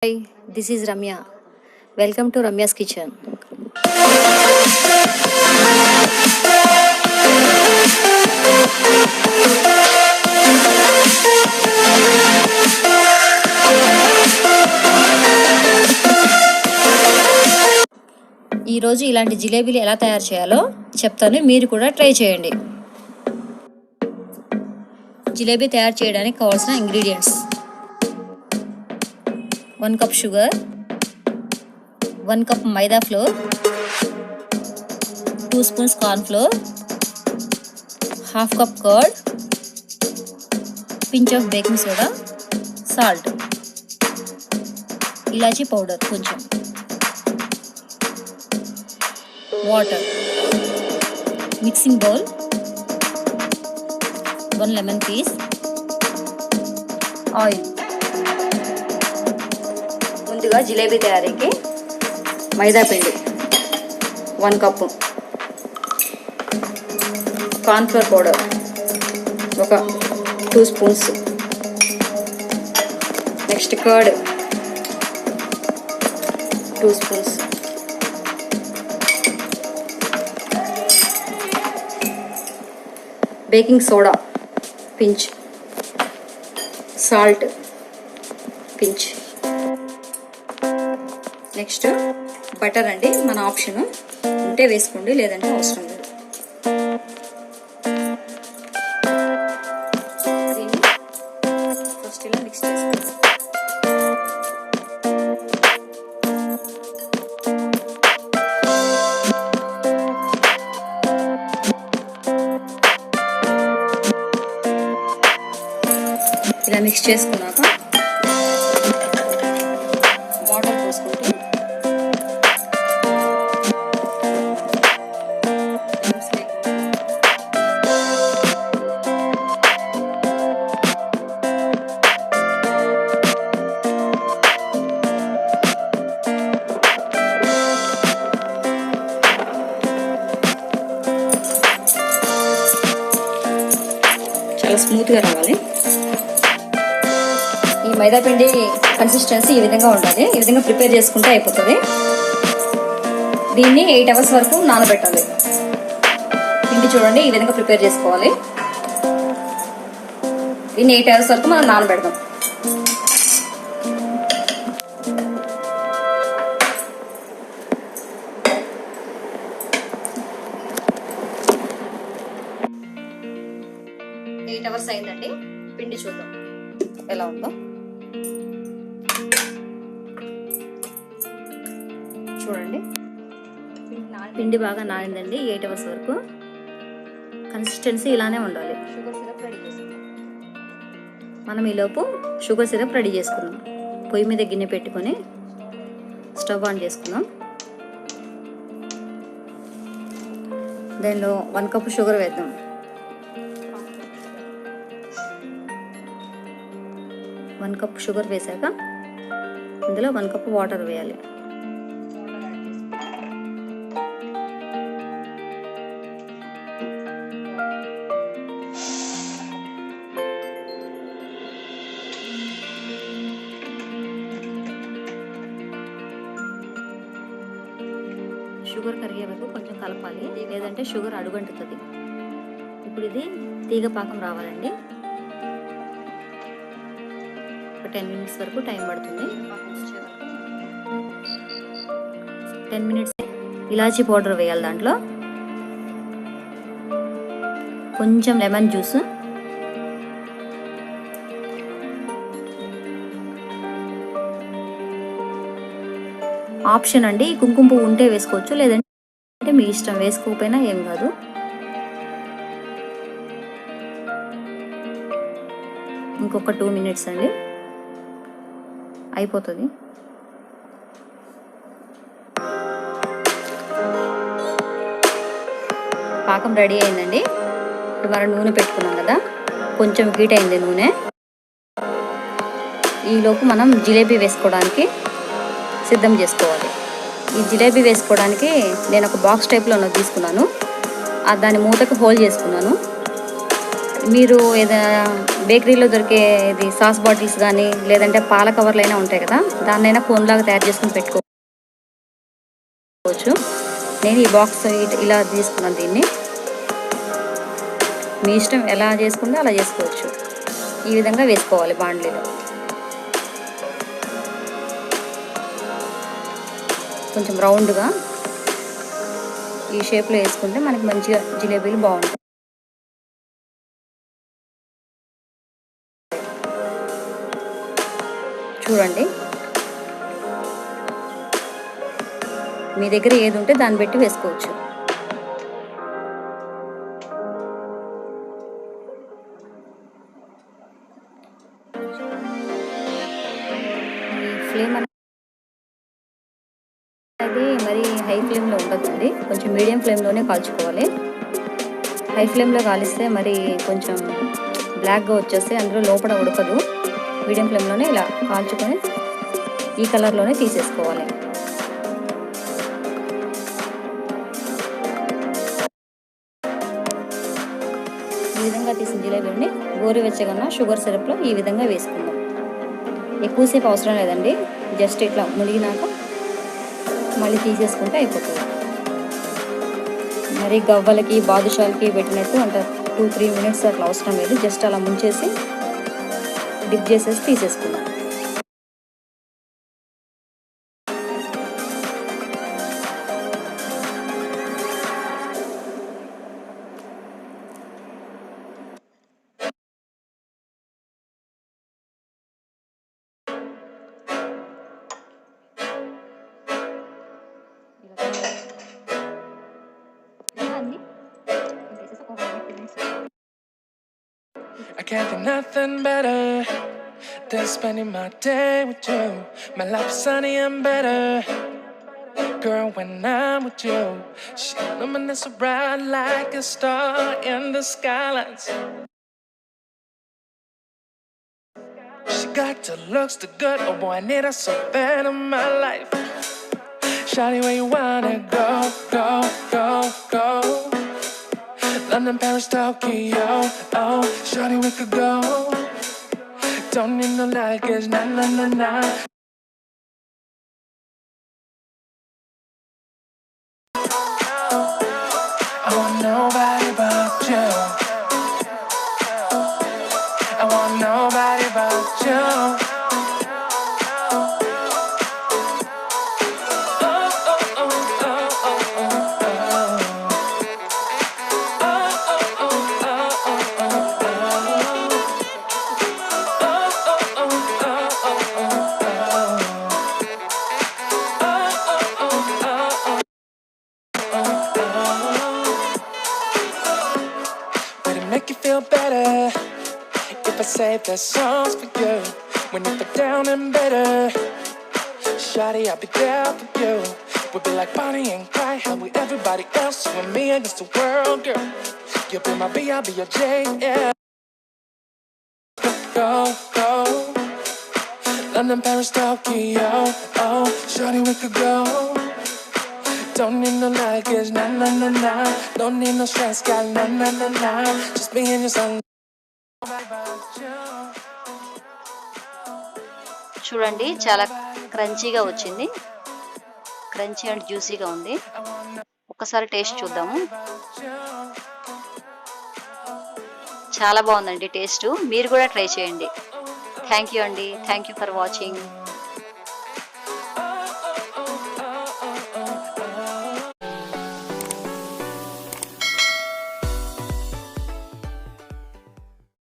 Hi, this is Ramya. Welcome to Ramya's Kitchen. ఈరోజు ఇలాంటి జిలేబీలు ఎలా తయారు చేయాలో చెప్తాను, మీరు కూడా ట్రై చేయండి. జిలేబీ తయారు చేయడానికి కావాల్సిన ingredients: 1 cup sugar, 1 cup maida flour, 2 spoons corn flour, half cup curd, pinch of baking soda, salt, ilachi powder కొంచెం, water, mixing bowl, 1 lemon piece, oil. ముందుగా జిలేబీ తయారీకి మైదా పిండి 1 కప్పు, కార్న్ఫ్లోర్ పౌడర్ ఒక 2 spoons, next curd 2 spoons, baking soda pinch, salt pinch, next butter అండి, మన option, ఉంటే వేసుకోండి లేదంటే అవసరం లేదు. దీన్ని ఫస్ట్ ఇలా మిక్స్ చేసుకోండి. ఇలా మిక్స్ చేసుకున్నాక వాటర్ పోసుకుంటూ చాలా స్మూత్గా రావాలి. ఈ మైదా పిండి కన్సిస్టెన్సీ ఈ విధంగా ఉండాలి. ఈ విధంగా ప్రిపేర్ చేసుకుంటే అయిపోతుంది. దీన్ని 8 hours వరకు నానబెట్టాలి. పిండి చూడండి ఈ విధంగా ప్రిపేర్ చేసుకోవాలి. దీన్ని 8 hours వరకు మనం నానబెడదాం. ఎయిట్ అవర్స్ అయిందండి. పిండి చూద్దాం ఎలా ఉందో. చూడండి పిండి బాగా నానిందండి. 8 hours వరకు కన్సిస్టెన్సీ ఇలానే ఉండాలి. షుగర్ సిరప్ రెడీ చేసుకుందాం. మనం ఈలోపు షుగర్ సిరప్ రెడీ చేసుకుందాం. పొయ్యి మీద గిన్నె పెట్టుకొని స్టవ్ ఆన్ చేసుకుందాం. దానిలో 1 cup షుగర్ వేద్దాం. వన్ కప్ షుగర్ వేసాక ఇందులో 1 cup వాటర్ వేయాలి. షుగర్ కరిగే వరకు కొంచెం కలపాలి, లేదంటే షుగర్ అడుగంటుతుంది. ఇప్పుడు ఇది తీగ పాకం రావాలండి. 10 minutes వరకు టైం పడుతుంది. 10 minutes ఇలాచీ పౌడర్ వేయాలి. దాంట్లో కొంచెం లెమన్ జ్యూస్, ఆప్షన్ అండి. కుంకుమ పువ్వు ఉంటే వేసుకోవచ్చు, లేదంటే మీ ఇష్టం, వేసుకోకపోయినా ఏం కాదు. ఇంకొక 2 minutes అండి, అయిపోతుంది. పాకం రెడీ అయిందండి. ఇప్పుడు మనం నూనె పెట్టుకున్నాం కదా, కొంచెం హీట్ అయింది నూనె. ఈలోపు మనం జిలేబీ వేసుకోవడానికి సిద్ధం చేసుకోవాలి. ఈ జిలేబీ వేసుకోవడానికి నేను ఒక బాక్స్ టైప్లో తీసుకున్నాను. దాని మూతకు హోల్ చేసుకున్నాను. మీరు ఏదైనా బేకరీలో దొరికే ఇది సాస్ బాటిల్స్ కానీ లేదంటే పాల కవర్లు అయినా ఉంటాయి కదా, దాన్నైనా కోన్లాగా తయారు చేసుకుని పెట్టుకోవచ్చు. నేను ఈ బాక్స్ ఇలా తీసుకున్నాను. దీన్ని మీ ఇష్టం ఎలా చేసుకుంటే అలా చేసుకోవచ్చు. ఈ విధంగా వేసుకోవాలి బాండ్లీలో. కొంచెం రౌండ్గా ఈ షేప్లో వేసుకుంటే మనకి మంచిగా జిలేబీలు బాగుంటాయి. చూడండి, మీ దగ్గర ఏది ఉంటే దాన్ని బట్టి వేసుకోవచ్చు. ఫ్లేమ్ అనేది మరి హై ఫ్లేమ్లో ఉండదండి, కొంచెం మీడియం ఫ్లేమ్లోనే కాల్చుకోవాలి. హై ఫ్లేమ్లో కాలిస్తే మరి కొంచెం బ్లాక్గా వచ్చేస్తే అందులో లోపల ఉడకదు. మీడియం ఫ్లేమ్లోనే ఇలా కాల్చుకొని ఈ కలర్లోనే తీసేసుకోవాలి. ఈ విధంగా తీసిన జిలేబీని గోరువెచ్చగా షుగర్ సిరప్లో ఈ విధంగా వేసుకుందాం. ఎక్కువసేపు అవసరం లేదండి, జస్ట్ ఇట్లా మునిగినాక మళ్ళీ తీసేసుకుంటే అయిపోతుంది. మరి గవ్వలకి బాదుషాలకి పెట్టినట్టు అంటే 2-3 మినిట్స్ అట్లా అవసరం లేదు, జస్ట్ అలా ముంచేసి డిప్ చేసేసి తీసేసుకుందాం. I can't think nothing better than spending my day with you. My life is sunny and better, girl, when I'm with you. She luminous so bright like a star in the skylines. She got the looks, the good, oh boy, I need her so bad in my life. Shawty, where you wanna go, go, go, go? London, Paris, Tokyo, oh, shawty, we could go. Don't need no luggage, nah, nah, nah, nah. I want nobody but you. I want nobody but you. Would it make you feel better if I say there's songs for you when you feel down and bitter? Shawty, I'll be there for you. We'll be like Bonnie and Clyde, how we everybody else, you and me against the world, girl. You'll be my B, I'll be your J, yeah. Go, go. London, Paris, Tokyo, oh, shawty, we could go. Don't need no luggage, nah, nah, nah, nah. Don't need no stress, got nah, nah, nah, nah. Just me and your son. చూడండి, చాలా క్రంచీగా వచ్చింది, crunchy and జ్యూసీగా ఉంది. ఒక్కసారి taste చూద్దాము. చాలా బాగుందండి టేస్ట్, మీరు కూడా ట్రై చేయండి. థ్యాంక్ యూ అండి, థ్యాంక్ యూ ఫర్ వాచింగ్.